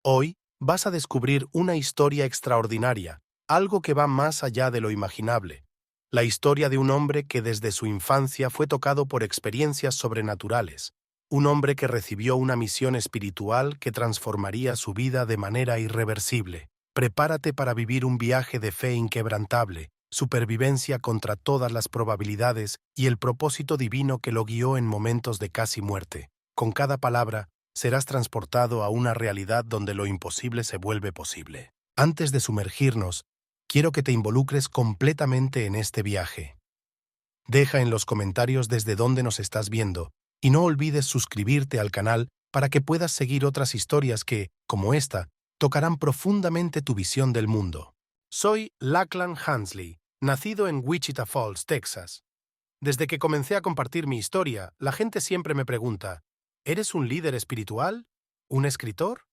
Hoy vas a descubrir una historia extraordinaria, algo que va más allá de lo imaginable. La historia de un hombre que desde su infancia fue tocado por experiencias sobrenaturales. Un hombre que recibió una misión espiritual que transformaría su vida de manera irreversible. Prepárate para vivir un viaje de fe inquebrantable, supervivencia contra todas las probabilidades y el propósito divino que lo guió en momentos de casi muerte. Con cada palabra, serás transportado a una realidad donde lo imposible se vuelve posible. Antes de sumergirnos, quiero que te involucres completamente en este viaje. Deja en los comentarios desde dónde nos estás viendo y no olvides suscribirte al canal para que puedas seguir otras historias que, como esta, tocarán profundamente tu visión del mundo. Soy Lachlan Hansley, nacido en Wichita Falls, Texas. Desde que comencé a compartir mi historia, la gente siempre me pregunta, ¿eres un líder espiritual? ¿Un escritor?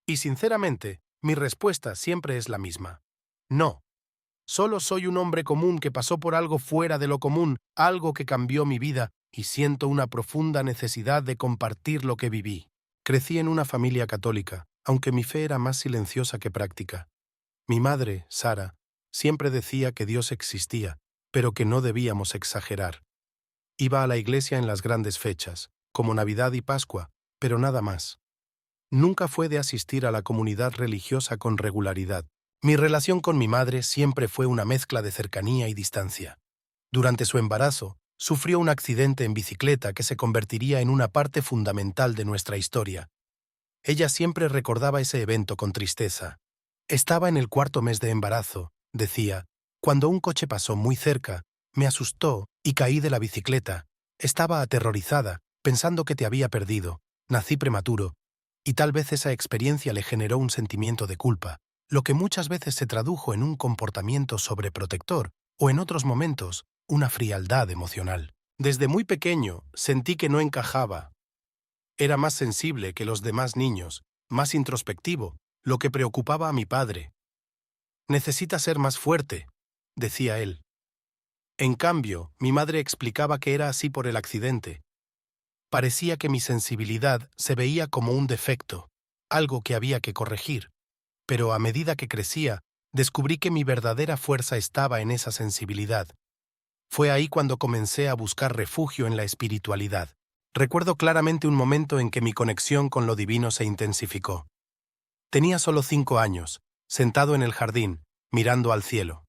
Y sinceramente, mi respuesta siempre es la misma. No. Solo soy un hombre común que pasó por algo fuera de lo común, algo que cambió mi vida, y siento una profunda necesidad de compartir lo que viví. Crecí en una familia católica, aunque mi fe era más silenciosa que práctica. Mi madre, Sara, siempre decía que Dios existía, pero que no debíamos exagerar. Iba a la iglesia en las grandes fechas, como Navidad y Pascua, pero nada más. Nunca fue de asistir a la comunidad religiosa con regularidad. Mi relación con mi madre siempre fue una mezcla de cercanía y distancia. Durante su embarazo, sufrió un accidente en bicicleta que se convertiría en una parte fundamental de nuestra historia. Ella siempre recordaba ese evento con tristeza. Estaba en el 4.º mes de embarazo, decía, cuando un coche pasó muy cerca, me asustó y caí de la bicicleta. Estaba aterrorizada, pensando que te había perdido. Nací prematuro, y tal vez esa experiencia le generó un sentimiento de culpa, lo que muchas veces se tradujo en un comportamiento sobreprotector o en otros momentos, una frialdad emocional. Desde muy pequeño sentí que no encajaba. Era más sensible que los demás niños, más introspectivo, lo que preocupaba a mi padre. Necesitas ser más fuerte, decía él. En cambio, mi madre explicaba que era así por el accidente. Parecía que mi sensibilidad se veía como un defecto, algo que había que corregir. Pero a medida que crecía, descubrí que mi verdadera fuerza estaba en esa sensibilidad. Fue ahí cuando comencé a buscar refugio en la espiritualidad. Recuerdo claramente un momento en que mi conexión con lo divino se intensificó. Tenía solo 5 años, sentado en el jardín, mirando al cielo.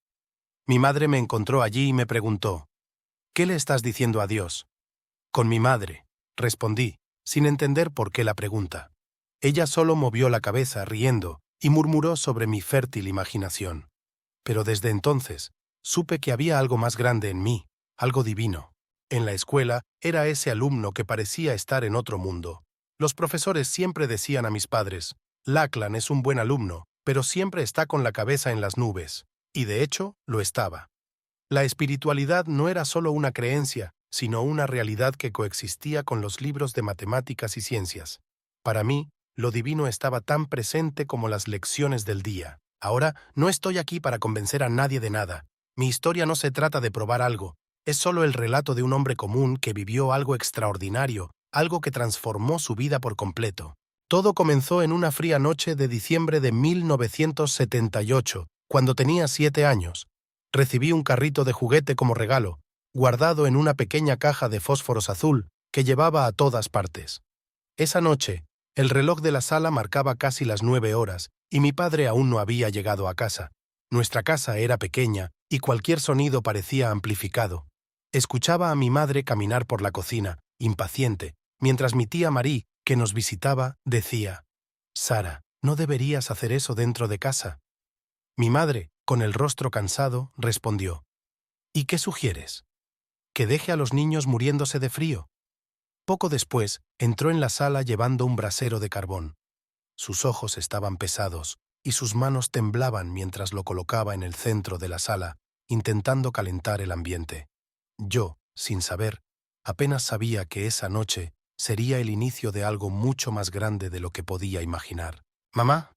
Mi madre me encontró allí y me preguntó, ¿qué le estás diciendo a Dios? Con mi madre, respondí, sin entender por qué la pregunta. Ella solo movió la cabeza riendo y murmuró sobre mi fértil imaginación. Pero desde entonces, supe que había algo más grande en mí, algo divino. En la escuela era ese alumno que parecía estar en otro mundo. Los profesores siempre decían a mis padres, Lachlan es un buen alumno, pero siempre está con la cabeza en las nubes. Y de hecho, lo estaba. La espiritualidad no era solo una creencia, sino una realidad que coexistía con los libros de matemáticas y ciencias. Para mí, lo divino estaba tan presente como las lecciones del día. Ahora, no estoy aquí para convencer a nadie de nada. Mi historia no se trata de probar algo. Es solo el relato de un hombre común que vivió algo extraordinario, algo que transformó su vida por completo. Todo comenzó en una fría noche de diciembre de 1978, cuando tenía 7 años. Recibí un carrito de juguete como regalo, guardado en una pequeña caja de fósforos azul que llevaba a todas partes. Esa noche, el reloj de la sala marcaba casi las 9 horas y mi padre aún no había llegado a casa. Nuestra casa era pequeña y cualquier sonido parecía amplificado. Escuchaba a mi madre caminar por la cocina, impaciente, mientras mi tía Marie, que nos visitaba, decía, «Sara, ¿no deberías hacer eso dentro de casa?» Mi madre, con el rostro cansado, respondió, «¿Y qué sugieres? ¿Que deje a los niños muriéndose de frío?» Poco después, entró en la sala llevando un brasero de carbón. Sus ojos estaban pesados y sus manos temblaban mientras lo colocaba en el centro de la sala, intentando calentar el ambiente. Yo, sin saber, apenas sabía que esa noche sería el inicio de algo mucho más grande de lo que podía imaginar. «Mamá,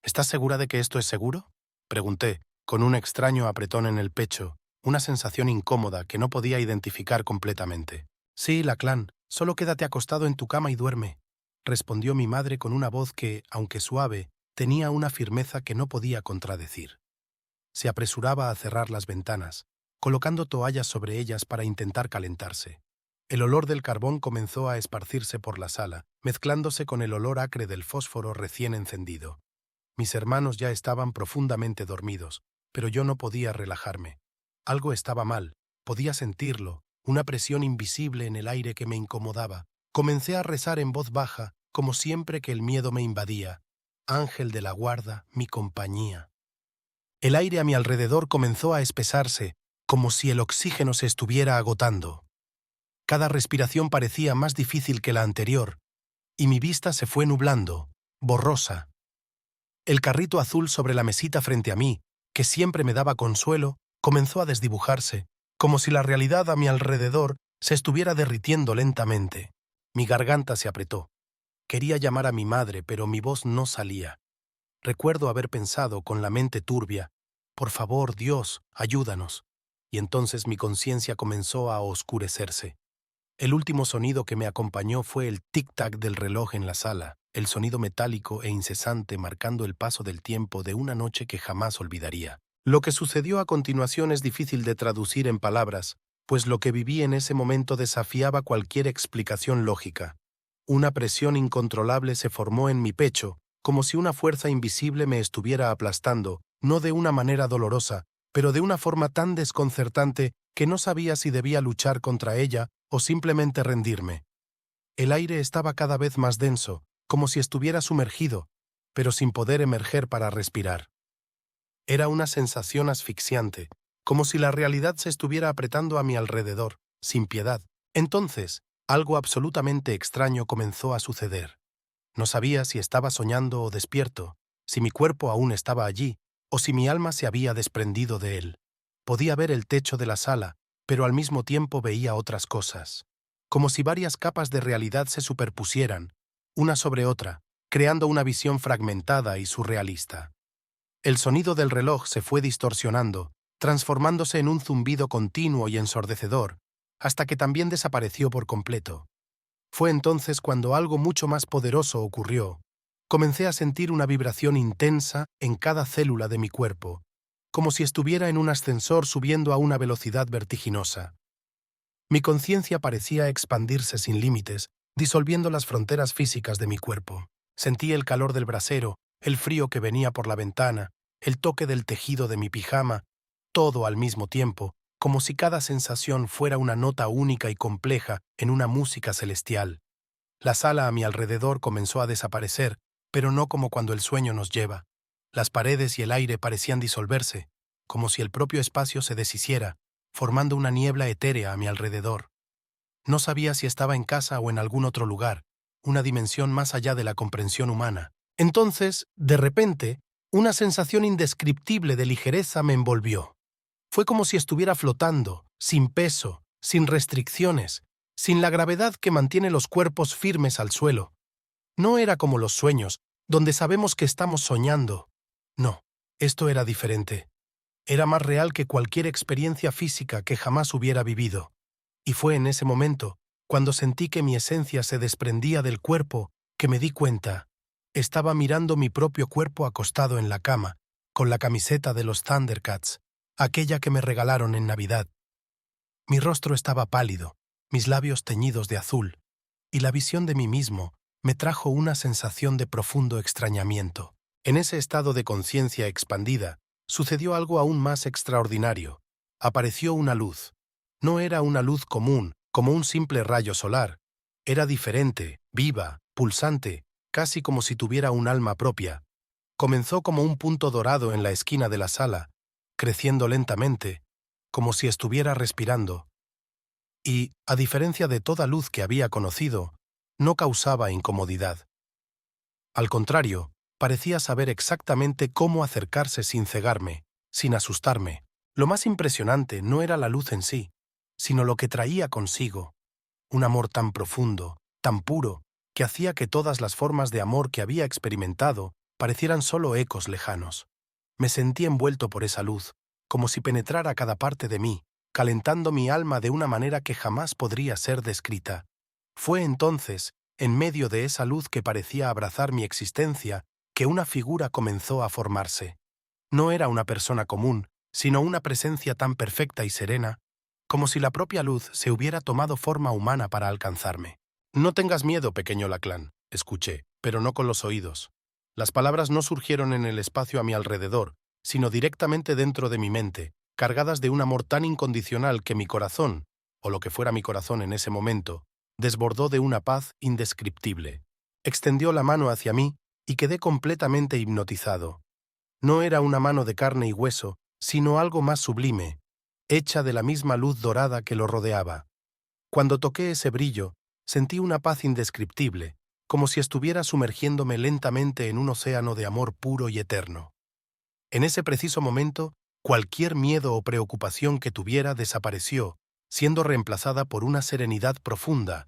¿estás segura de que esto es seguro?», pregunté, con un extraño apretón en el pecho, una sensación incómoda que no podía identificar completamente. «Sí, Lachlan, solo quédate acostado en tu cama y duerme», respondió mi madre con una voz que, aunque suave, tenía una firmeza que no podía contradecir. Se apresuraba a cerrar las ventanas, colocando toallas sobre ellas para intentar calentarse. El olor del carbón comenzó a esparcirse por la sala, mezclándose con el olor acre del fósforo recién encendido. Mis hermanos ya estaban profundamente dormidos, pero yo no podía relajarme. Algo estaba mal, podía sentirlo, una presión invisible en el aire que me incomodaba. Comencé a rezar en voz baja, como siempre que el miedo me invadía. Ángel de la guarda, mi compañía. El aire a mi alrededor comenzó a espesarse, como si el oxígeno se estuviera agotando. Cada respiración parecía más difícil que la anterior, y mi vista se fue nublando, borrosa. El carrito azul sobre la mesita frente a mí, que siempre me daba consuelo, comenzó a desdibujarse, como si la realidad a mi alrededor se estuviera derritiendo lentamente. Mi garganta se apretó. Quería llamar a mi madre, pero mi voz no salía. Recuerdo haber pensado, con la mente turbia, «Por favor, Dios, ayúdanos». Y entonces mi conciencia comenzó a oscurecerse. El último sonido que me acompañó fue el tic-tac del reloj en la sala, el sonido metálico e incesante marcando el paso del tiempo de una noche que jamás olvidaría. Lo que sucedió a continuación es difícil de traducir en palabras, pues lo que viví en ese momento desafiaba cualquier explicación lógica. Una presión incontrolable se formó en mi pecho, como si una fuerza invisible me estuviera aplastando, no de una manera dolorosa, pero de una forma tan desconcertante que no sabía si debía luchar contra ella o simplemente rendirme. El aire estaba cada vez más denso, como si estuviera sumergido, pero sin poder emerger para respirar. Era una sensación asfixiante, como si la realidad se estuviera apretando a mi alrededor, sin piedad. Entonces, algo absolutamente extraño comenzó a suceder. No sabía si estaba soñando o despierto, si mi cuerpo aún estaba allí, o si mi alma se había desprendido de él. Podía ver el techo de la sala, pero al mismo tiempo veía otras cosas. Como si varias capas de realidad se superpusieran, una sobre otra, creando una visión fragmentada y surrealista. El sonido del reloj se fue distorsionando, transformándose en un zumbido continuo y ensordecedor, hasta que también desapareció por completo. Fue entonces cuando algo mucho más poderoso ocurrió. Comencé a sentir una vibración intensa en cada célula de mi cuerpo, como si estuviera en un ascensor subiendo a una velocidad vertiginosa. Mi conciencia parecía expandirse sin límites, disolviendo las fronteras físicas de mi cuerpo. Sentí el calor del brasero, el frío que venía por la ventana, el toque del tejido de mi pijama, todo al mismo tiempo, como si cada sensación fuera una nota única y compleja en una música celestial. La sala a mi alrededor comenzó a desaparecer, pero no como cuando el sueño nos lleva. Las paredes y el aire parecían disolverse, como si el propio espacio se deshiciera, formando una niebla etérea a mi alrededor. No sabía si estaba en casa o en algún otro lugar, una dimensión más allá de la comprensión humana. Entonces, de repente, una sensación indescriptible de ligereza me envolvió. Fue como si estuviera flotando, sin peso, sin restricciones, sin la gravedad que mantiene los cuerpos firmes al suelo. No era como los sueños, donde sabemos que estamos soñando. No, esto era diferente. Era más real que cualquier experiencia física que jamás hubiera vivido. Y fue en ese momento, cuando sentí que mi esencia se desprendía del cuerpo, que me di cuenta. Estaba mirando mi propio cuerpo acostado en la cama, con la camiseta de los Thundercats, aquella que me regalaron en Navidad. Mi rostro estaba pálido, mis labios teñidos de azul, y la visión de mí mismo me trajo una sensación de profundo extrañamiento. En ese estado de conciencia expandida, sucedió algo aún más extraordinario. Apareció una luz. No era una luz común, como un simple rayo solar. Era diferente, viva, pulsante, casi como si tuviera un alma propia. Comenzó como un punto dorado en la esquina de la sala, creciendo lentamente, como si estuviera respirando. Y, a diferencia de toda luz que había conocido, no causaba incomodidad. Al contrario, parecía saber exactamente cómo acercarse sin cegarme, sin asustarme. Lo más impresionante no era la luz en sí, sino lo que traía consigo. Un amor tan profundo, tan puro, que hacía que todas las formas de amor que había experimentado parecieran solo ecos lejanos. Me sentí envuelto por esa luz, como si penetrara cada parte de mí, calentando mi alma de una manera que jamás podría ser descrita. Fue entonces, en medio de esa luz que parecía abrazar mi existencia, que una figura comenzó a formarse. No era una persona común, sino una presencia tan perfecta y serena, como si la propia luz se hubiera tomado forma humana para alcanzarme. «No tengas miedo, pequeño Lachlan», escuché, pero no con los oídos. Las palabras no surgieron en el espacio a mi alrededor, sino directamente dentro de mi mente, cargadas de un amor tan incondicional que mi corazón, o lo que fuera mi corazón en ese momento, desbordó de una paz indescriptible. Extendió la mano hacia mí y quedé completamente hipnotizado. No era una mano de carne y hueso, sino algo más sublime, hecha de la misma luz dorada que lo rodeaba. Cuando toqué ese brillo, sentí una paz indescriptible, como si estuviera sumergiéndome lentamente en un océano de amor puro y eterno. En ese preciso momento, cualquier miedo o preocupación que tuviera desapareció, siendo reemplazada por una serenidad profunda,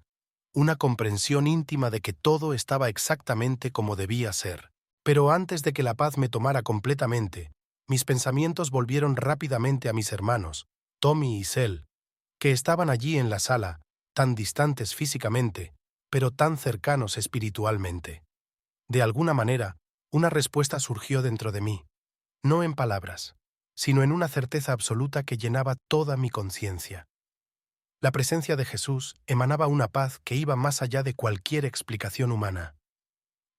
una comprensión íntima de que todo estaba exactamente como debía ser. Pero antes de que la paz me tomara completamente, mis pensamientos volvieron rápidamente a mis hermanos, Tommy y Sel, que estaban allí en la sala, tan distantes físicamente, pero tan cercanos espiritualmente. De alguna manera, una respuesta surgió dentro de mí, no en palabras, sino en una certeza absoluta que llenaba toda mi conciencia. La presencia de Jesús emanaba una paz que iba más allá de cualquier explicación humana.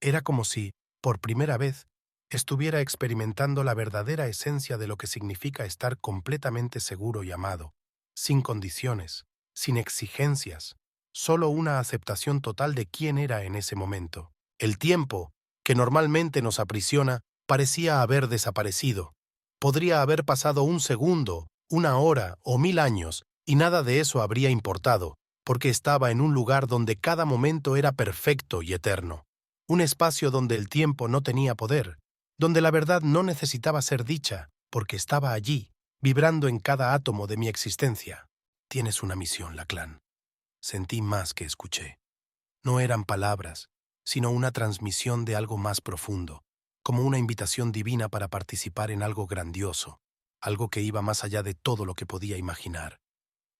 Era como si, por primera vez, estuviera experimentando la verdadera esencia de lo que significa estar completamente seguro y amado, sin condiciones, sin exigencias, solo una aceptación total de quién era en ese momento. El tiempo, que normalmente nos aprisiona, parecía haber desaparecido. Podría haber pasado un segundo, una hora o 1000 años, y nada de eso habría importado, porque estaba en un lugar donde cada momento era perfecto y eterno. Un espacio donde el tiempo no tenía poder, donde la verdad no necesitaba ser dicha, porque estaba allí, vibrando en cada átomo de mi existencia. Tienes una misión, Lachlan. Sentí más que escuché. No eran palabras, sino una transmisión de algo más profundo, como una invitación divina para participar en algo grandioso, algo que iba más allá de todo lo que podía imaginar.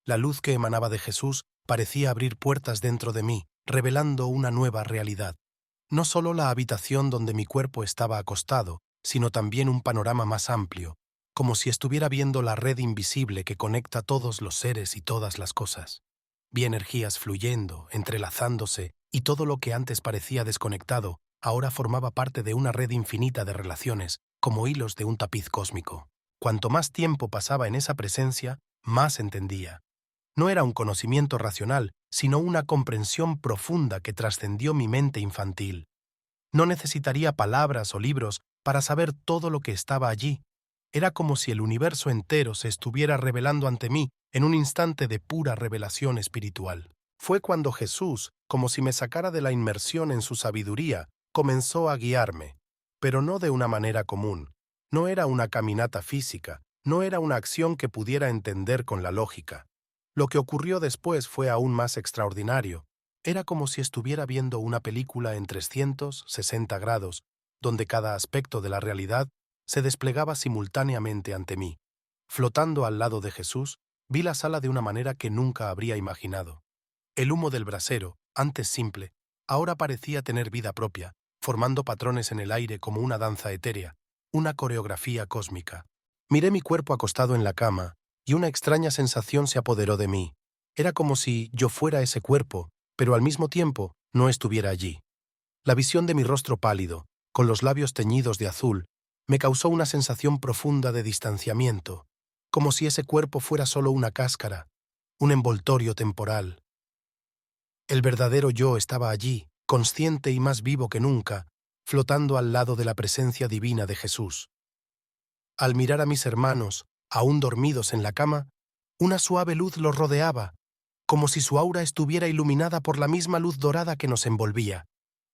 La luz que emanaba de Jesús parecía abrir puertas dentro de mí, revelando una nueva realidad. No solo la habitación donde mi cuerpo estaba acostado, sino también un panorama más amplio, como si estuviera viendo la red invisible que conecta todos los seres y todas las cosas. Vi energías fluyendo, entrelazándose, y todo lo que antes parecía desconectado, ahora formaba parte de una red infinita de relaciones, como hilos de un tapiz cósmico. Cuanto más tiempo pasaba en esa presencia, más entendía. No era un conocimiento racional, sino una comprensión profunda que trascendió mi mente infantil. No necesitaría palabras o libros para saber todo lo que estaba allí. Era como si el universo entero se estuviera revelando ante mí en un instante de pura revelación espiritual. Fue cuando Jesús, como si me sacara de la inmersión en su sabiduría, comenzó a guiarme, pero no de una manera común. No era una caminata física, no era una acción que pudiera entender con la lógica. Lo que ocurrió después fue aún más extraordinario. Era como si estuviera viendo una película en 360 grados, donde cada aspecto de la realidad se desplegaba simultáneamente ante mí. Flotando al lado de Jesús, vi la sala de una manera que nunca habría imaginado. El humo del brasero, antes simple, ahora parecía tener vida propia, formando patrones en el aire como una danza etérea, una coreografía cósmica. Miré mi cuerpo acostado en la cama, y una extraña sensación se apoderó de mí. Era como si yo fuera ese cuerpo, pero al mismo tiempo no estuviera allí. La visión de mi rostro pálido, con los labios teñidos de azul, me causó una sensación profunda de distanciamiento, como si ese cuerpo fuera solo una cáscara, un envoltorio temporal. El verdadero yo estaba allí, consciente y más vivo que nunca, flotando al lado de la presencia divina de Jesús. Al mirar a mis hermanos, aún dormidos en la cama, una suave luz los rodeaba, como si su aura estuviera iluminada por la misma luz dorada que nos envolvía.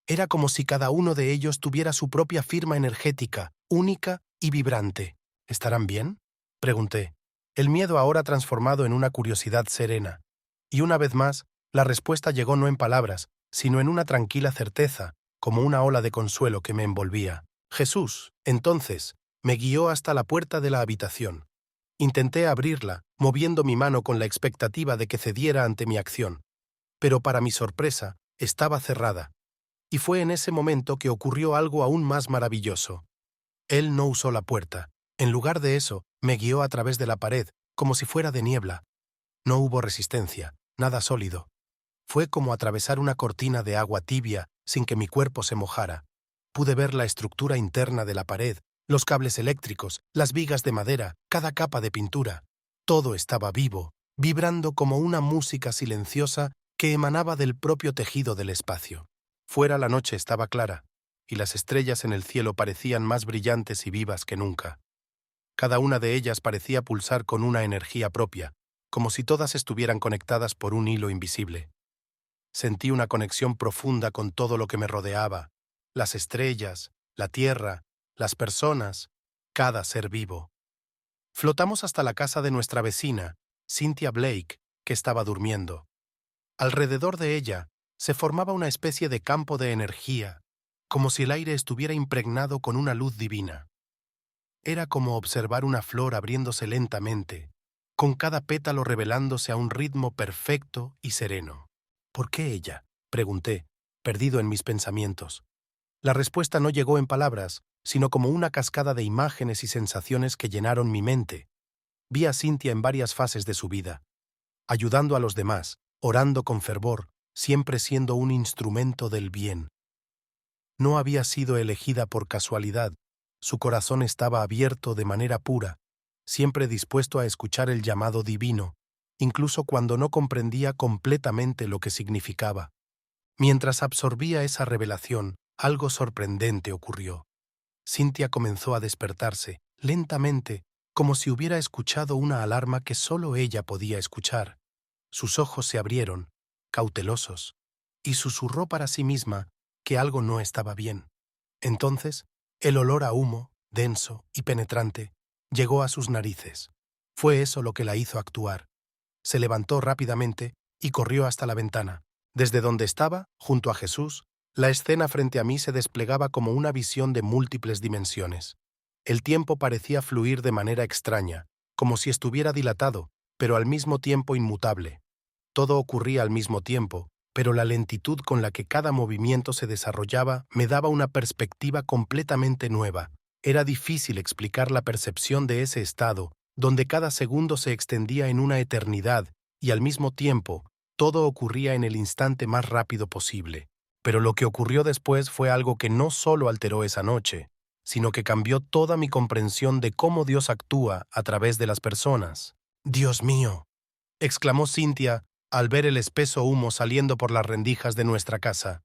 Era como si cada uno de ellos tuviera su propia firma energética, única y vibrante. ¿Estarán bien?, pregunté, el miedo ahora transformado en una curiosidad serena. Y una vez más, la respuesta llegó no en palabras, sino en una tranquila certeza, como una ola de consuelo que me envolvía. Jesús, entonces, me guió hasta la puerta de la habitación. Intenté abrirla, moviendo mi mano con la expectativa de que cediera ante mi acción. Pero para mi sorpresa, estaba cerrada. Y fue en ese momento que ocurrió algo aún más maravilloso. Él no usó la puerta. En lugar de eso, me guió a través de la pared, como si fuera de niebla. No hubo resistencia, nada sólido. Fue como atravesar una cortina de agua tibia sin que mi cuerpo se mojara. Pude ver la estructura interna de la pared, los cables eléctricos, las vigas de madera, cada capa de pintura. Todo estaba vivo, vibrando como una música silenciosa que emanaba del propio tejido del espacio. Fuera la noche estaba clara, y las estrellas en el cielo parecían más brillantes y vivas que nunca. Cada una de ellas parecía pulsar con una energía propia, como si todas estuvieran conectadas por un hilo invisible. Sentí una conexión profunda con todo lo que me rodeaba, las estrellas, la tierra, las personas, cada ser vivo. Flotamos hasta la casa de nuestra vecina, Cynthia Blake, que estaba durmiendo. Alrededor de ella se formaba una especie de campo de energía, como si el aire estuviera impregnado con una luz divina. Era como observar una flor abriéndose lentamente, con cada pétalo revelándose a un ritmo perfecto y sereno. ¿Por qué ella?, pregunté, perdido en mis pensamientos. La respuesta no llegó en palabras, sino como una cascada de imágenes y sensaciones que llenaron mi mente. Vi a Cynthia en varias fases de su vida, ayudando a los demás, orando con fervor, siempre siendo un instrumento del bien. No había sido elegida por casualidad, su corazón estaba abierto de manera pura, siempre dispuesto a escuchar el llamado divino, incluso cuando no comprendía completamente lo que significaba. Mientras absorbía esa revelación, algo sorprendente ocurrió. Cynthia comenzó a despertarse, lentamente, como si hubiera escuchado una alarma que solo ella podía escuchar. Sus ojos se abrieron, cautelosos, y susurró para sí misma que algo no estaba bien. Entonces, el olor a humo, denso y penetrante, llegó a sus narices. Fue eso lo que la hizo actuar. Se levantó rápidamente y corrió hasta la ventana. Desde donde estaba, junto a Jesús, la escena frente a mí se desplegaba como una visión de múltiples dimensiones. El tiempo parecía fluir de manera extraña, como si estuviera dilatado, pero al mismo tiempo inmutable. Todo ocurría al mismo tiempo, pero la lentitud con la que cada movimiento se desarrollaba me daba una perspectiva completamente nueva. Era difícil explicar la percepción de ese estado, donde cada segundo se extendía en una eternidad y al mismo tiempo todo ocurría en el instante más rápido posible. Pero lo que ocurrió después fue algo que no solo alteró esa noche, sino que cambió toda mi comprensión de cómo Dios actúa a través de las personas. «¡Dios mío!», exclamó Cynthia al ver el espeso humo saliendo por las rendijas de nuestra casa.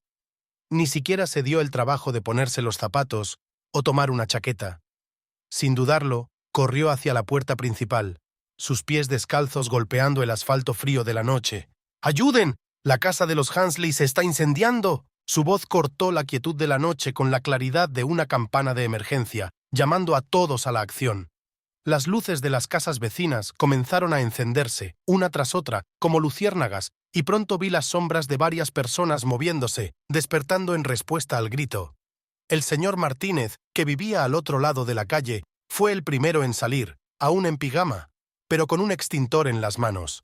Ni siquiera se dio el trabajo de ponerse los zapatos o tomar una chaqueta. Sin dudarlo, corrió hacia la puerta principal, sus pies descalzos golpeando el asfalto frío de la noche. «¡Ayuden! ¡La casa de los Hansley se está incendiando!». Su voz cortó la quietud de la noche con la claridad de una campana de emergencia, llamando a todos a la acción. Las luces de las casas vecinas comenzaron a encenderse, una tras otra, como luciérnagas, y pronto vi las sombras de varias personas moviéndose, despertando en respuesta al grito. El señor Martínez, que vivía al otro lado de la calle, fue el primero en salir, aún en pijama, pero con un extintor en las manos.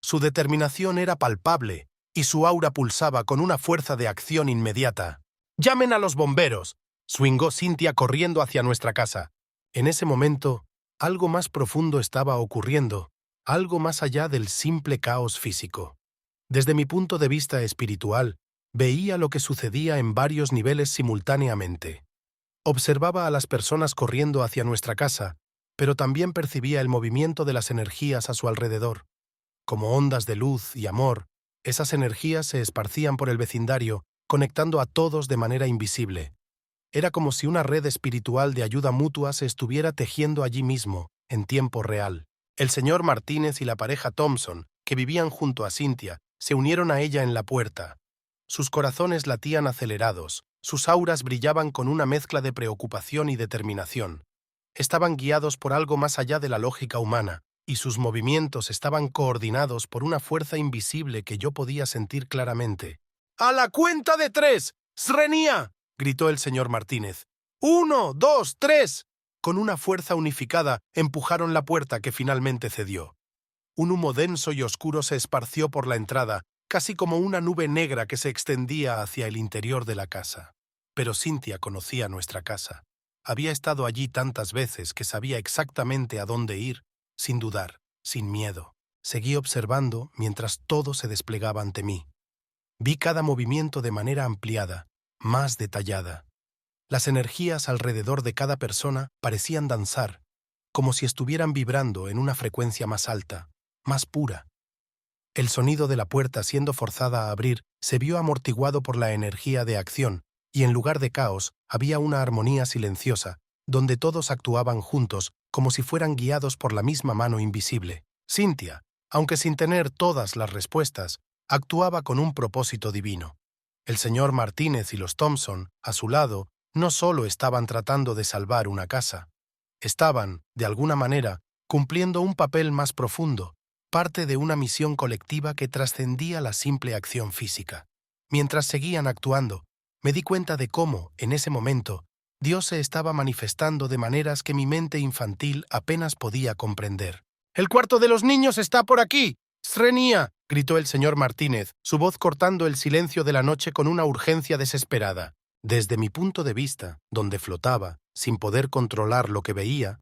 Su determinación era palpable, y su aura pulsaba con una fuerza de acción inmediata. «¡Llamen a los bomberos!», swingó Cynthia corriendo hacia nuestra casa. En ese momento, algo más profundo estaba ocurriendo, algo más allá del simple caos físico. Desde mi punto de vista espiritual, veía lo que sucedía en varios niveles simultáneamente. Observaba a las personas corriendo hacia nuestra casa, pero también percibía el movimiento de las energías a su alrededor. Como ondas de luz y amor, esas energías se esparcían por el vecindario, conectando a todos de manera invisible. Era como si una red espiritual de ayuda mutua se estuviera tejiendo allí mismo, en tiempo real. El señor Martínez y la pareja Thompson, que vivían junto a Cynthia, se unieron a ella en la puerta. Sus corazones latían acelerados, sus auras brillaban con una mezcla de preocupación y determinación. Estaban guiados por algo más allá de la lógica humana, y sus movimientos estaban coordinados por una fuerza invisible que yo podía sentir claramente. «¡A la cuenta de 3! ¡Srenia!», gritó el señor Martínez. «1, 2, 3». Con una fuerza unificada, empujaron la puerta que finalmente cedió. Un humo denso y oscuro se esparció por la entrada, casi como una nube negra que se extendía hacia el interior de la casa. Pero Cynthia conocía nuestra casa. Había estado allí tantas veces que sabía exactamente a dónde ir, sin dudar, sin miedo. Seguí observando mientras todo se desplegaba ante mí. Vi cada movimiento de manera ampliada, más detallada. Las energías alrededor de cada persona parecían danzar, como si estuvieran vibrando en una frecuencia más alta, más pura. El sonido de la puerta siendo forzada a abrir se vio amortiguado por la energía de acción, y en lugar de caos había una armonía silenciosa, donde todos actuaban juntos como si fueran guiados por la misma mano invisible. Cynthia, aunque sin tener todas las respuestas, actuaba con un propósito divino. El señor Martínez y los Thompson, a su lado, no solo estaban tratando de salvar una casa, estaban, de alguna manera, cumpliendo un papel más profundo, parte de una misión colectiva que trascendía la simple acción física. Mientras seguían actuando, me di cuenta de cómo, en ese momento, Dios se estaba manifestando de maneras que mi mente infantil apenas podía comprender. «¡El cuarto de los niños está por aquí! ¡Srenia!», gritó el señor Martínez, su voz cortando el silencio de la noche con una urgencia desesperada. Desde mi punto de vista, donde flotaba, sin poder controlar lo que veía,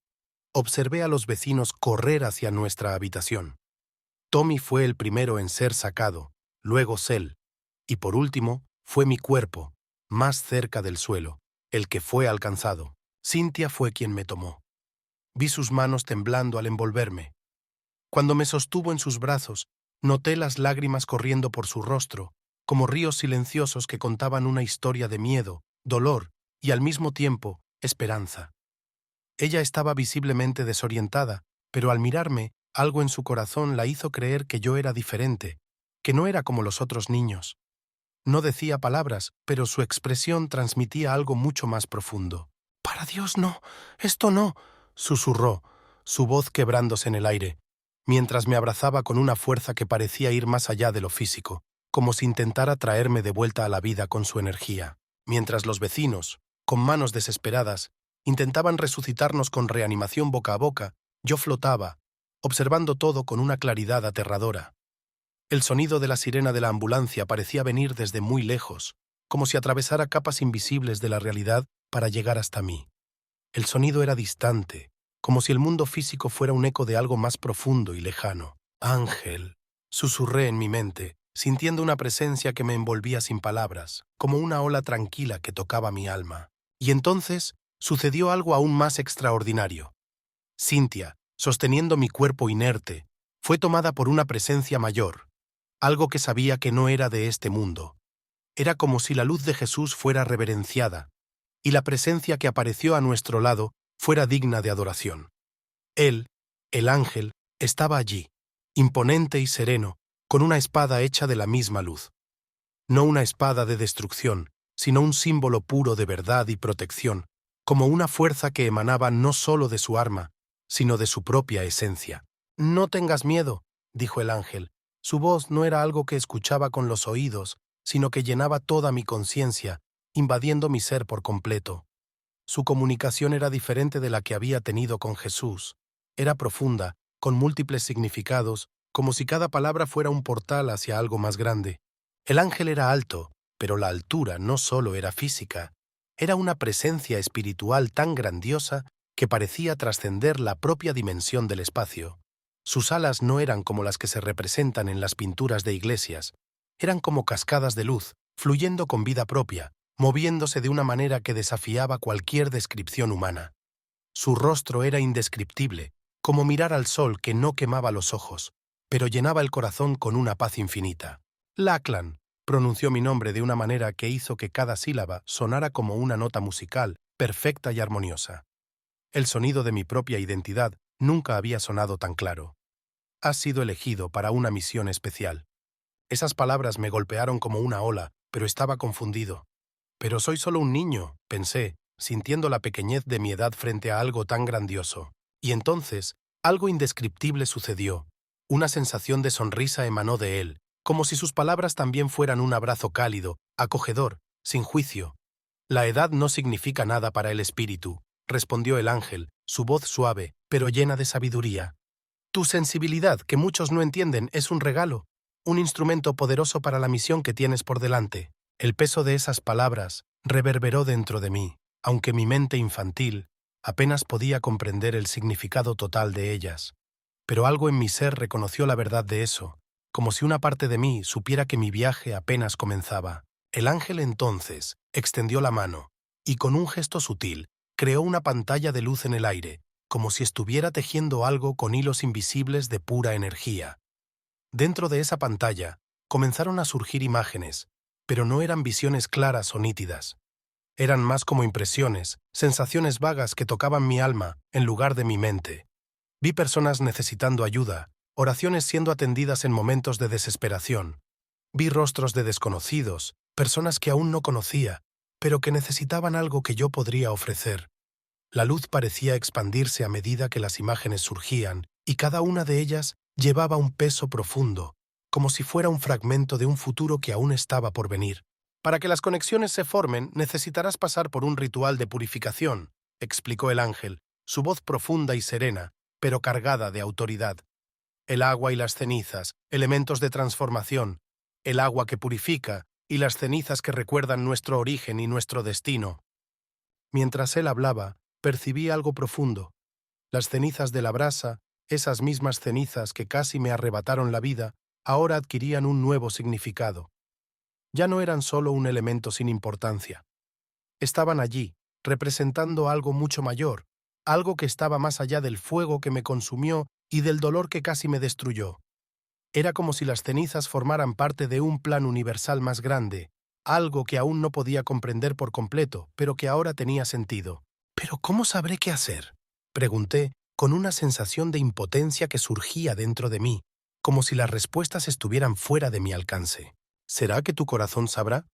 observé a los vecinos correr hacia nuestra habitación. Tommy fue el primero en ser sacado, luego Cell, y por último fue mi cuerpo, más cerca del suelo, el que fue alcanzado. Cynthia fue quien me tomó. Vi sus manos temblando al envolverme. Cuando me sostuvo en sus brazos, noté las lágrimas corriendo por su rostro, como ríos silenciosos que contaban una historia de miedo, dolor y al mismo tiempo esperanza. Ella estaba visiblemente desorientada, pero al mirarme, algo en su corazón la hizo creer que yo era diferente, que no era como los otros niños. No decía palabras, pero su expresión transmitía algo mucho más profundo. «¡Para Dios, no! ¡Esto no!», susurró, su voz quebrándose en el aire, mientras me abrazaba con una fuerza que parecía ir más allá de lo físico, como si intentara traerme de vuelta a la vida con su energía. Mientras los vecinos, con manos desesperadas, intentaban resucitarnos con reanimación boca a boca, yo flotaba, observando todo con una claridad aterradora. El sonido de la sirena de la ambulancia parecía venir desde muy lejos, como si atravesara capas invisibles de la realidad para llegar hasta mí. El sonido era distante, como si el mundo físico fuera un eco de algo más profundo y lejano. «Ángel», susurré en mi mente, sintiendo una presencia que me envolvía sin palabras, como una ola tranquila que tocaba mi alma. Y entonces sucedió algo aún más extraordinario. Cynthia, sosteniendo mi cuerpo inerte, fue tomada por una presencia mayor, algo que sabía que no era de este mundo. Era como si la luz de Jesús fuera reverenciada, y la presencia que apareció a nuestro lado fuera digna de adoración. Él, el ángel, estaba allí, imponente y sereno, con una espada hecha de la misma luz. No una espada de destrucción, sino un símbolo puro de verdad y protección, como una fuerza que emanaba no solo de su arma, sino de su propia esencia. «No tengas miedo», dijo el ángel. Su voz no era algo que escuchaba con los oídos, sino que llenaba toda mi conciencia, invadiendo mi ser por completo. Su comunicación era diferente de la que había tenido con Jesús. Era profunda, con múltiples significados, como si cada palabra fuera un portal hacia algo más grande. El ángel era alto, pero la altura no solo era física, era una presencia espiritual tan grandiosa que parecía trascender la propia dimensión del espacio. Sus alas no eran como las que se representan en las pinturas de iglesias, eran como cascadas de luz, fluyendo con vida propia, moviéndose de una manera que desafiaba cualquier descripción humana. Su rostro era indescriptible, como mirar al sol que no quemaba los ojos, pero llenaba el corazón con una paz infinita. «Lachlan», pronunció mi nombre de una manera que hizo que cada sílaba sonara como una nota musical, perfecta y armoniosa. El sonido de mi propia identidad nunca había sonado tan claro. «Has sido elegido para una misión especial». Esas palabras me golpearon como una ola, pero estaba confundido. «Pero soy solo un niño», pensé, sintiendo la pequeñez de mi edad frente a algo tan grandioso. Y entonces, algo indescriptible sucedió. Una sensación de sonrisa emanó de él, como si sus palabras también fueran un abrazo cálido, acogedor, sin juicio. «La edad no significa nada para el espíritu», respondió el ángel, su voz suave, pero llena de sabiduría. «Tu sensibilidad, que muchos no entienden, es un regalo un instrumento poderoso para la misión que tienes por delante. El peso de esas palabras reverberó dentro de mí, aunque mi mente infantil apenas podía comprender el significado total de ellas. Pero algo en mi ser reconoció la verdad de eso, como si una parte de mí supiera que mi viaje apenas comenzaba. El ángel entonces extendió la mano y con un gesto sutil creó una pantalla de luz en el aire, como si estuviera tejiendo algo con hilos invisibles de pura energía. Dentro de esa pantalla comenzaron a surgir imágenes, pero no eran visiones claras o nítidas. Eran más como impresiones, sensaciones vagas que tocaban mi alma en lugar de mi mente. Vi personas necesitando ayuda, oraciones siendo atendidas en momentos de desesperación. Vi rostros de desconocidos, personas que aún no conocía, pero que necesitaban algo que yo podría ofrecer. La luz parecía expandirse a medida que las imágenes surgían, y cada una de ellas llevaba un peso profundo, como si fuera un fragmento de un futuro que aún estaba por venir. Para que las conexiones se formen, necesitarás pasar por un ritual de purificación, explicó el ángel, su voz profunda y serena, pero cargada de autoridad. El agua y las cenizas, elementos de transformación, el agua que purifica y las cenizas que recuerdan nuestro origen y nuestro destino. Mientras él hablaba, percibí algo profundo. Las cenizas de la brasa, esas mismas cenizas que casi me arrebataron la vida, ahora adquirían un nuevo significado. Ya no eran solo un elemento sin importancia. Estaban allí, representando algo mucho mayor, algo que estaba más allá del fuego que me consumió y del dolor que casi me destruyó. Era como si las cenizas formaran parte de un plan universal más grande, algo que aún no podía comprender por completo, pero que ahora tenía sentido. ¿Pero cómo sabré qué hacer?, pregunté, con una sensación de impotencia que surgía dentro de mí, como si las respuestas estuvieran fuera de mi alcance. ¿Será que tu corazón sabrá?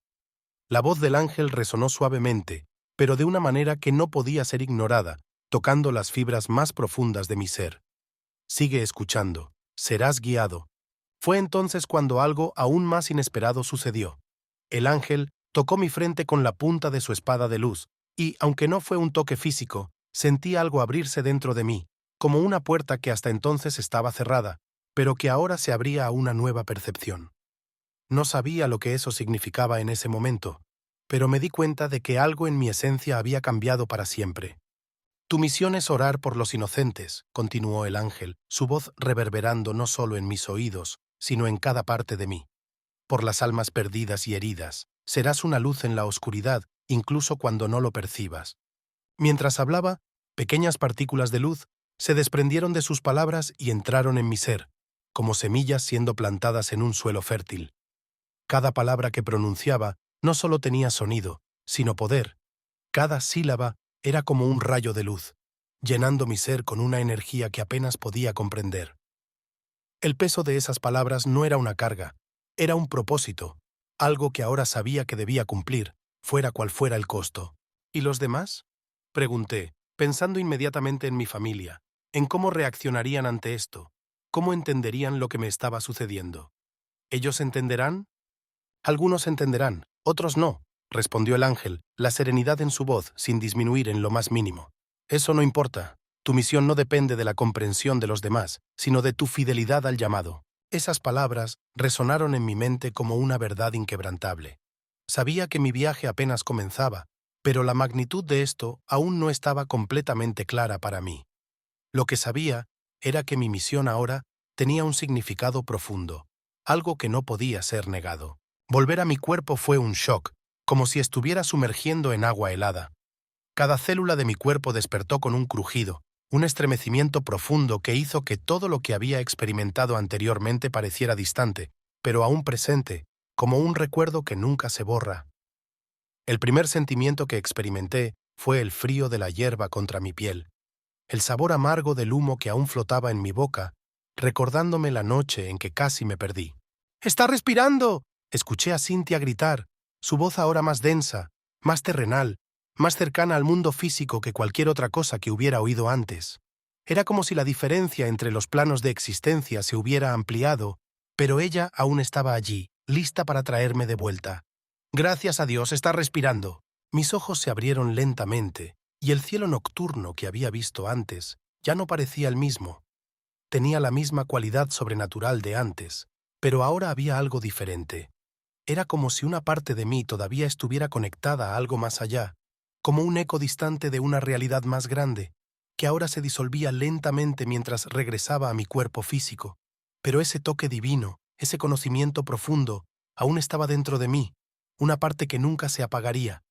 La voz del ángel resonó suavemente, pero de una manera que no podía ser ignorada, tocando las fibras más profundas de mi ser. Sigue escuchando, serás guiado. Fue entonces cuando algo aún más inesperado sucedió. El ángel tocó mi frente con la punta de su espada de luz, y, aunque no fue un toque físico, sentí algo abrirse dentro de mí, como una puerta que hasta entonces estaba cerrada, pero que ahora se abría a una nueva percepción. No sabía lo que eso significaba en ese momento, pero me di cuenta de que algo en mi esencia había cambiado para siempre. Tu misión es orar por los inocentes, continuó el ángel, su voz reverberando no solo en mis oídos, sino en cada parte de mí. Por las almas perdidas y heridas, serás una luz en la oscuridad, incluso cuando no lo percibas. Mientras hablaba, pequeñas partículas de luz se desprendieron de sus palabras y entraron en mi ser, como semillas siendo plantadas en un suelo fértil. Cada palabra que pronunciaba no solo tenía sonido, sino poder. Cada sílaba era como un rayo de luz, llenando mi ser con una energía que apenas podía comprender. El peso de esas palabras no era una carga, era un propósito, algo que ahora sabía que debía cumplir, fuera cual fuera el costo. ¿Y los demás?, pregunté, pensando inmediatamente en mi familia, en cómo reaccionarían ante esto, cómo entenderían lo que me estaba sucediendo. ¿Ellos entenderán? Algunos entenderán, otros no, respondió el ángel, la serenidad en su voz sin disminuir en lo más mínimo. Eso no importa. Tu misión no depende de la comprensión de los demás, sino de tu fidelidad al llamado. Esas palabras resonaron en mi mente como una verdad inquebrantable. Sabía que mi viaje apenas comenzaba, pero la magnitud de esto aún no estaba completamente clara para mí. Lo que sabía era que mi misión ahora tenía un significado profundo, algo que no podía ser negado. Volver a mi cuerpo fue un shock, como si estuviera sumergiendo en agua helada. Cada célula de mi cuerpo despertó con un crujido, un estremecimiento profundo que hizo que todo lo que había experimentado anteriormente pareciera distante, pero aún presente, como un recuerdo que nunca se borra. El primer sentimiento que experimenté fue el frío de la hierba contra mi piel, el sabor amargo del humo que aún flotaba en mi boca, recordándome la noche en que casi me perdí. ¡Está respirando!, escuché a Cynthia gritar, su voz ahora más densa, más terrenal, más cercana al mundo físico que cualquier otra cosa que hubiera oído antes. Era como si la diferencia entre los planos de existencia se hubiera ampliado, pero ella aún estaba allí, lista para traerme de vuelta. Gracias a Dios, está respirando. Mis ojos se abrieron lentamente, y el cielo nocturno que había visto antes ya no parecía el mismo. Tenía la misma cualidad sobrenatural de antes, Pero ahora había algo diferente. Era como si una parte de mí todavía estuviera conectada a algo más allá, como un eco distante de una realidad más grande, que ahora se disolvía lentamente mientras regresaba a mi cuerpo físico. Pero ese toque divino, ese conocimiento profundo, aún estaba dentro de mí, una parte que nunca se apagaría,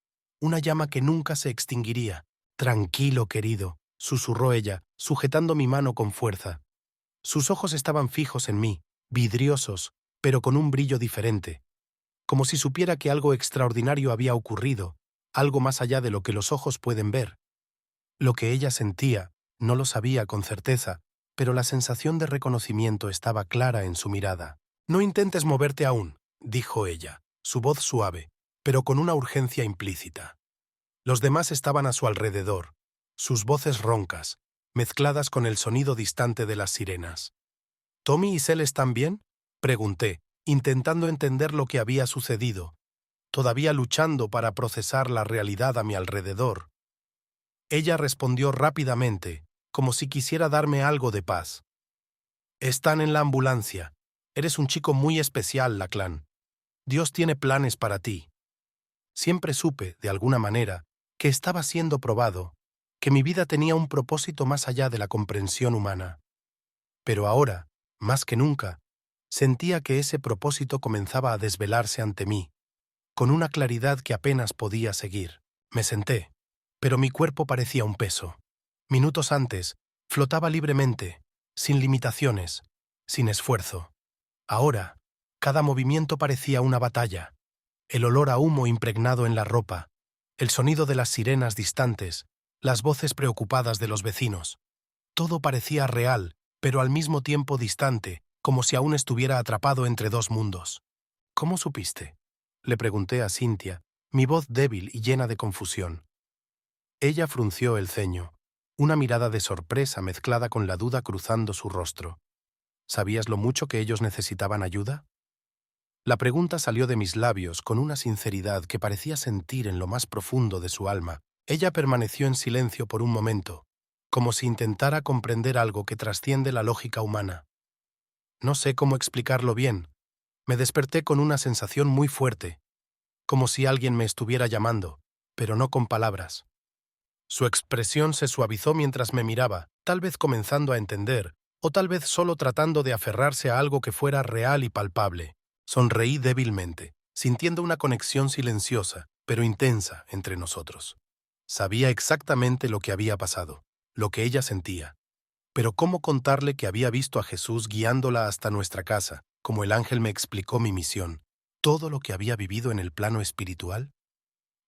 una llama que nunca se extinguiría. Tranquilo, querido, susurró ella, sujetando mi mano con fuerza. Sus ojos estaban fijos en mí, vidriosos, pero con un brillo diferente, como si supiera que algo extraordinario había ocurrido, algo más allá de lo que los ojos pueden ver. Lo que ella sentía, no lo sabía con certeza, pero la sensación de reconocimiento estaba clara en su mirada. «No intentes moverte aún», dijo ella, su voz suave, pero con una urgencia implícita. Los demás estaban a su alrededor, sus voces roncas, mezcladas con el sonido distante de las sirenas. «¿Tommy y Sel están bien?», pregunté, intentando entender lo que había sucedido, todavía luchando para procesar la realidad a mi alrededor. Ella respondió rápidamente, como si quisiera darme algo de paz. «Están en la ambulancia. Eres un chico muy especial, Lachlan. Dios tiene planes para ti». Siempre supe, de alguna manera, que estaba siendo probado, que mi vida tenía un propósito más allá de la comprensión humana. Pero ahora, más que nunca, sentía que ese propósito comenzaba a desvelarse ante mí, con una claridad que apenas podía seguir. Me senté, pero mi cuerpo parecía un peso. Minutos antes, flotaba libremente, sin limitaciones, sin esfuerzo. Ahora, cada movimiento parecía una batalla. El olor a humo impregnado en la ropa, el sonido de las sirenas distantes, las voces preocupadas de los vecinos. Todo parecía real, pero al mismo tiempo distante, como si aún estuviera atrapado entre dos mundos. «¿Cómo supiste?», le pregunté a Cynthia, mi voz débil y llena de confusión. Ella frunció el ceño, una mirada de sorpresa mezclada con la duda cruzando su rostro. «¿Sabías lo mucho que ellos necesitaban ayuda?». La pregunta salió de mis labios con una sinceridad que parecía sentir en lo más profundo de su alma. Ella permaneció en silencio por un momento, como si intentara comprender algo que trasciende la lógica humana. No sé cómo explicarlo bien. Me desperté con una sensación muy fuerte, como si alguien me estuviera llamando, pero no con palabras. Su expresión se suavizó mientras me miraba, tal vez comenzando a entender, o tal vez solo tratando de aferrarse a algo que fuera real y palpable. Sonreí débilmente, sintiendo una conexión silenciosa, pero intensa, entre nosotros. Sabía exactamente lo que había pasado, lo que ella sentía. Pero ¿cómo contarle que había visto a Jesús guiándola hasta nuestra casa, como el ángel me explicó mi misión? ¿Todo lo que había vivido en el plano espiritual?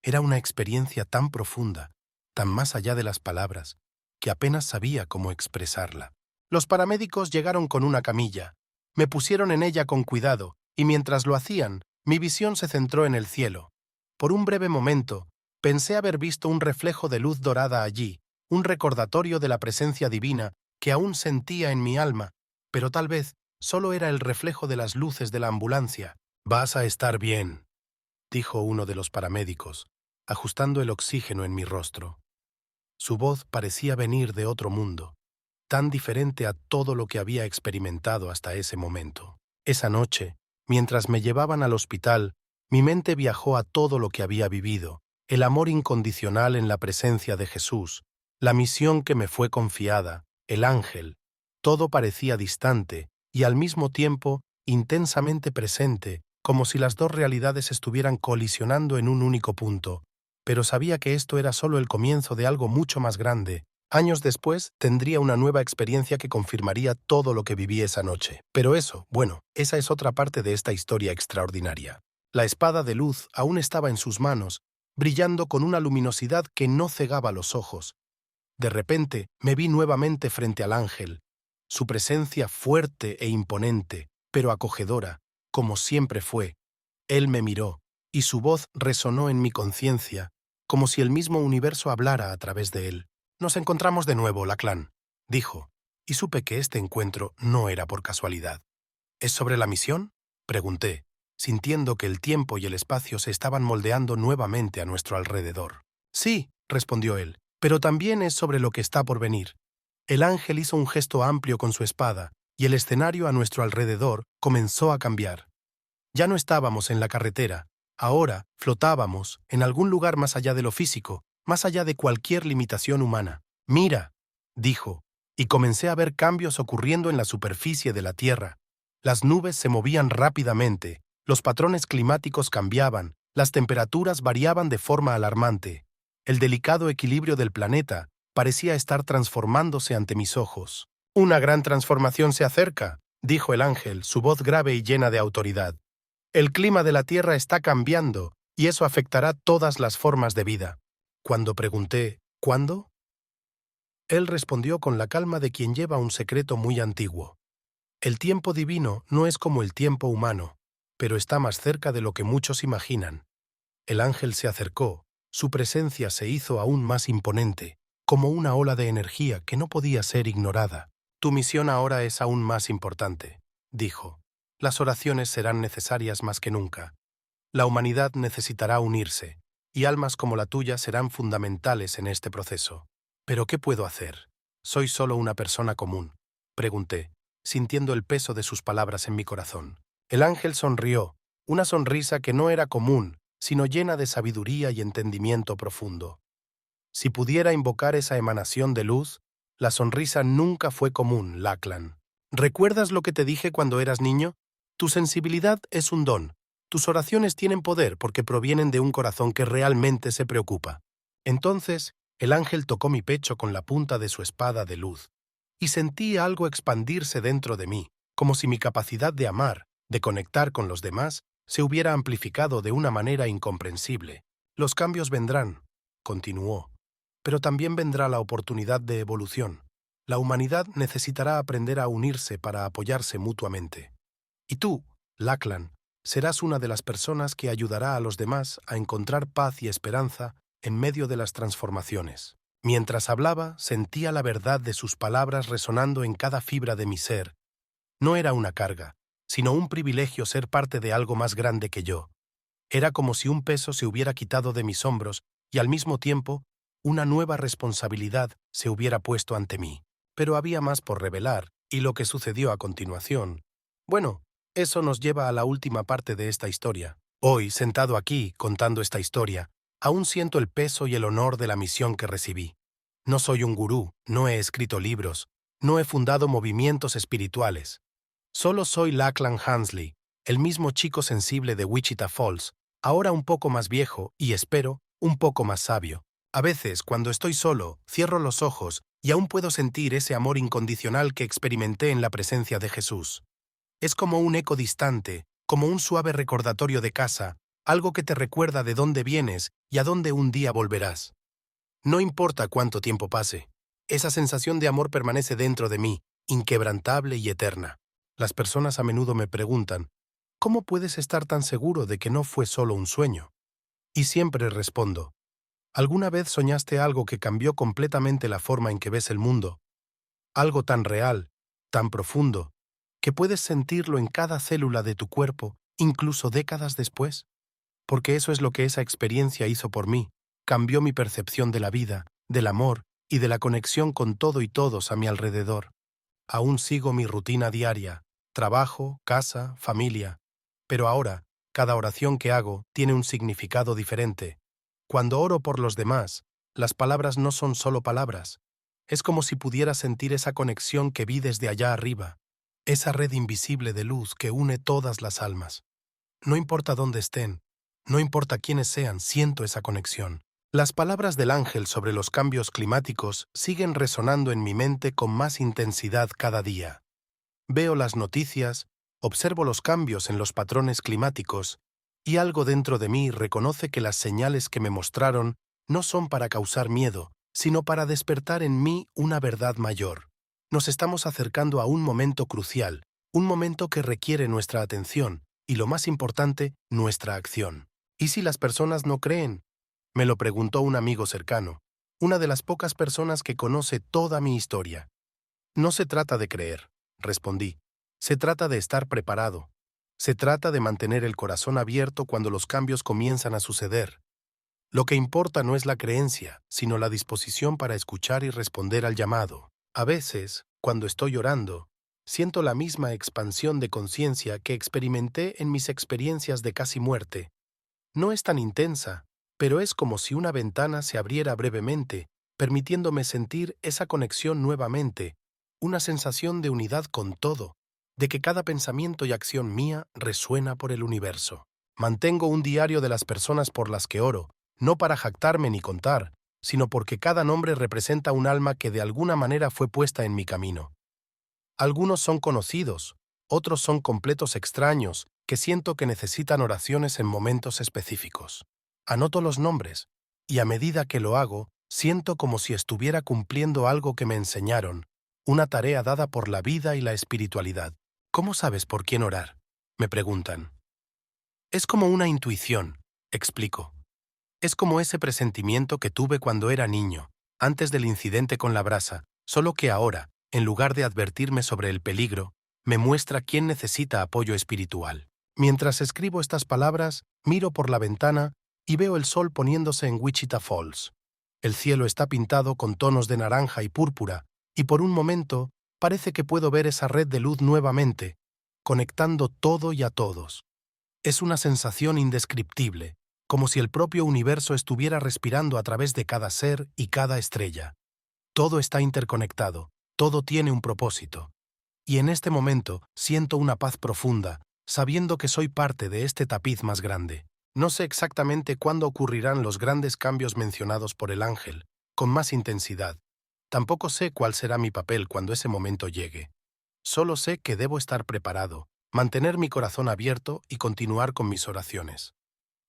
Era una experiencia tan profunda, tan más allá de las palabras, que apenas sabía cómo expresarla. Los paramédicos llegaron con una camilla. Me pusieron en ella con cuidado, y mientras lo hacían, mi visión se centró en el cielo. Por un breve momento, pensé haber visto un reflejo de luz dorada allí, un recordatorio de la presencia divina que aún sentía en mi alma, pero tal vez solo era el reflejo de las luces de la ambulancia. «Vas a estar bien», dijo uno de los paramédicos, ajustando el oxígeno en mi rostro. Su voz parecía venir de otro mundo, tan diferente a todo lo que había experimentado hasta ese momento. Esa noche, mientras me llevaban al hospital, mi mente viajó a todo lo que había vivido, el amor incondicional en la presencia de Jesús, la misión que me fue confiada, el ángel. Todo parecía distante y al mismo tiempo intensamente presente, como si las dos realidades estuvieran colisionando en un único punto. Pero sabía que esto era solo el comienzo de algo mucho más grande. Años después tendría una nueva experiencia que confirmaría todo lo que viví esa noche. Pero eso, bueno, esa es otra parte de esta historia extraordinaria. La espada de luz aún estaba en sus manos, brillando con una luminosidad que no cegaba los ojos. De repente me vi nuevamente frente al ángel, su presencia fuerte e imponente, pero acogedora, como siempre fue. Él me miró, y su voz resonó en mi conciencia, como si el mismo universo hablara a través de él. «Nos encontramos de nuevo, Lachlan», dijo, y supe que este encuentro no era por casualidad. «¿Es sobre la misión?», pregunté, sintiendo que el tiempo y el espacio se estaban moldeando nuevamente a nuestro alrededor. «Sí», respondió él, «pero también es sobre lo que está por venir». El ángel hizo un gesto amplio con su espada, y el escenario a nuestro alrededor comenzó a cambiar. Ya no estábamos en la carretera, ahora flotábamos en algún lugar más allá de lo físico, más allá de cualquier limitación humana. «Mira», dijo, y comencé a ver cambios ocurriendo en la superficie de la Tierra. Las nubes se movían rápidamente, los patrones climáticos cambiaban, las temperaturas variaban de forma alarmante. El delicado equilibrio del planeta parecía estar transformándose ante mis ojos. «Una gran transformación se acerca», dijo el ángel, su voz grave y llena de autoridad. «El clima de la Tierra está cambiando, y eso afectará todas las formas de vida». Cuando pregunté, ¿cuándo? Él respondió con la calma de quien lleva un secreto muy antiguo. El tiempo divino no es como el tiempo humano, pero está más cerca de lo que muchos imaginan. El ángel se acercó, su presencia se hizo aún más imponente, como una ola de energía que no podía ser ignorada. «Tu misión ahora es aún más importante», dijo. «Las oraciones serán necesarias más que nunca. La humanidad necesitará unirse, y almas como la tuya serán fundamentales en este proceso. ¿Pero qué puedo hacer? Soy solo una persona común», pregunté, sintiendo el peso de sus palabras en mi corazón. El ángel sonrió, una sonrisa que no era común, sino llena de sabiduría y entendimiento profundo. Si pudiera invocar esa emanación de luz, la sonrisa nunca fue común, Lachlan. ¿Recuerdas lo que te dije cuando eras niño? Tu sensibilidad es un don. Tus oraciones tienen poder porque provienen de un corazón que realmente se preocupa. Entonces, el ángel tocó mi pecho con la punta de su espada de luz, y sentí algo expandirse dentro de mí, como si mi capacidad de amar, de conectar con los demás, se hubiera amplificado de una manera incomprensible. «Los cambios vendrán», continuó, «pero también vendrá la oportunidad de evolución. La humanidad necesitará aprender a unirse para apoyarse mutuamente. Y tú, Lachlan, serás una de las personas que ayudará a los demás a encontrar paz y esperanza en medio de las transformaciones». Mientras hablaba, sentía la verdad de sus palabras resonando en cada fibra de mi ser. No era una carga, sino un privilegio ser parte de algo más grande que yo. Era como si un peso se hubiera quitado de mis hombros y al mismo tiempo una nueva responsabilidad se hubiera puesto ante mí. Pero había más por revelar, y lo que sucedió a continuación. Bueno, eso nos lleva a la última parte de esta historia. Hoy, sentado aquí, contando esta historia, aún siento el peso y el honor de la misión que recibí. No soy un gurú, no he escrito libros, no he fundado movimientos espirituales. Solo soy Lachlan Hansley, el mismo chico sensible de Wichita Falls, ahora un poco más viejo y, espero, un poco más sabio. A veces, cuando estoy solo, cierro los ojos y aún puedo sentir ese amor incondicional que experimenté en la presencia de Jesús. Es como un eco distante, como un suave recordatorio de casa, algo que te recuerda de dónde vienes y a dónde un día volverás. No importa cuánto tiempo pase, esa sensación de amor permanece dentro de mí, inquebrantable y eterna. Las personas a menudo me preguntan, ¿cómo puedes estar tan seguro de que no fue solo un sueño? Y siempre respondo, ¿alguna vez soñaste algo que cambió completamente la forma en que ves el mundo? Algo tan real, tan profundo, que puedes sentirlo en cada célula de tu cuerpo, incluso décadas después. Porque eso es lo que esa experiencia hizo por mí, cambió mi percepción de la vida, del amor y de la conexión con todo y todos a mi alrededor. Aún sigo mi rutina diaria, trabajo, casa, familia, pero ahora, cada oración que hago tiene un significado diferente. Cuando oro por los demás, las palabras no son solo palabras. Es como si pudiera sentir esa conexión que vi desde allá arriba, esa red invisible de luz que une todas las almas. No importa dónde estén, no importa quiénes sean, siento esa conexión. Las palabras del ángel sobre los cambios climáticos siguen resonando en mi mente con más intensidad cada día. Veo las noticias, observo los cambios en los patrones climáticos, y algo dentro de mí reconoce que las señales que me mostraron no son para causar miedo, sino para despertar en mí una verdad mayor. Nos estamos acercando a un momento crucial, un momento que requiere nuestra atención y, lo más importante, nuestra acción. ¿Y si las personas no creen? Me lo preguntó un amigo cercano, una de las pocas personas que conoce toda mi historia. No se trata de creer, respondí. Se trata de estar preparado. Se trata de mantener el corazón abierto cuando los cambios comienzan a suceder. Lo que importa no es la creencia, sino la disposición para escuchar y responder al llamado. A veces, cuando estoy orando, Siento la misma expansión de conciencia que experimenté en mis experiencias de casi muerte. No es tan intensa, pero es como si una ventana se abriera brevemente, permitiéndome sentir esa conexión nuevamente, una sensación de unidad con todo, de que cada pensamiento y acción mía resuena por el universo. Mantengo un diario de las personas por las que oro, no para jactarme ni contar, sino porque cada nombre representa un alma que de alguna manera fue puesta en mi camino. Algunos son conocidos, otros son completos extraños, que siento que necesitan oraciones en momentos específicos. Anoto los nombres, y a medida que lo hago, siento como si estuviera cumpliendo algo que me enseñaron, una tarea dada por la vida y la espiritualidad. ¿Cómo sabes por quién orar?, me preguntan. Es como una intuición, explico. Es como ese presentimiento que tuve cuando era niño, antes del incidente con la brasa, solo que ahora, en lugar de advertirme sobre el peligro, me muestra quién necesita apoyo espiritual. Mientras escribo estas palabras, miro por la ventana y veo el sol poniéndose en Wichita Falls. El cielo está pintado con tonos de naranja y púrpura, y por un momento parece que puedo ver esa red de luz nuevamente, conectando todo y a todos. Es una sensación indescriptible, como si el propio universo estuviera respirando a través de cada ser y cada estrella. Todo está interconectado, todo tiene un propósito. Y en este momento siento una paz profunda, sabiendo que soy parte de este tapiz más grande. No sé exactamente cuándo ocurrirán los grandes cambios mencionados por el ángel, con más intensidad. Tampoco sé cuál será mi papel cuando ese momento llegue. Solo sé que debo estar preparado, mantener mi corazón abierto y continuar con mis oraciones.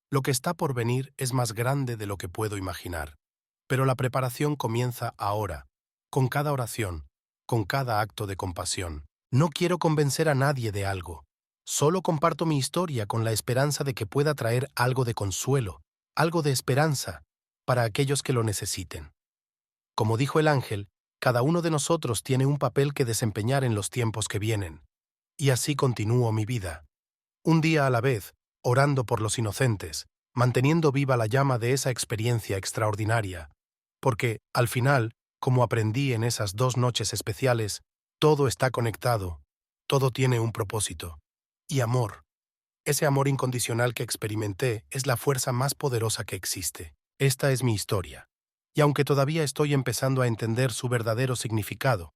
Lo que está por venir es más grande de lo que puedo imaginar, pero la preparación comienza ahora, con cada oración, con cada acto de compasión. No quiero convencer a nadie de algo, solo comparto mi historia con la esperanza de que pueda traer algo de consuelo, algo de esperanza, para aquellos que lo necesiten. Como dijo el ángel, cada uno de nosotros tiene un papel que desempeñar en los tiempos que vienen, y así continúo mi vida. Un día a la vez, orando por los inocentes, manteniendo viva la llama de esa experiencia extraordinaria, porque, al final, como aprendí en esas 2 noches especiales, todo está conectado, todo tiene un propósito. Y amor. Ese amor incondicional que experimenté es la fuerza más poderosa que existe. Esta es mi historia. Y aunque todavía estoy empezando a entender su verdadero significado,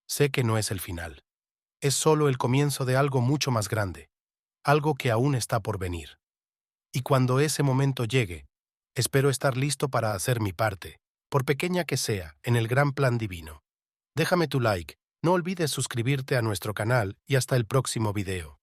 sé que no es el final. Es solo el comienzo de algo mucho más grande, algo que aún está por venir. Y cuando ese momento llegue, espero estar listo para hacer mi parte, por pequeña que sea, en el gran plan divino. Déjame tu like, no olvides suscribirte a nuestro canal y hasta el próximo video.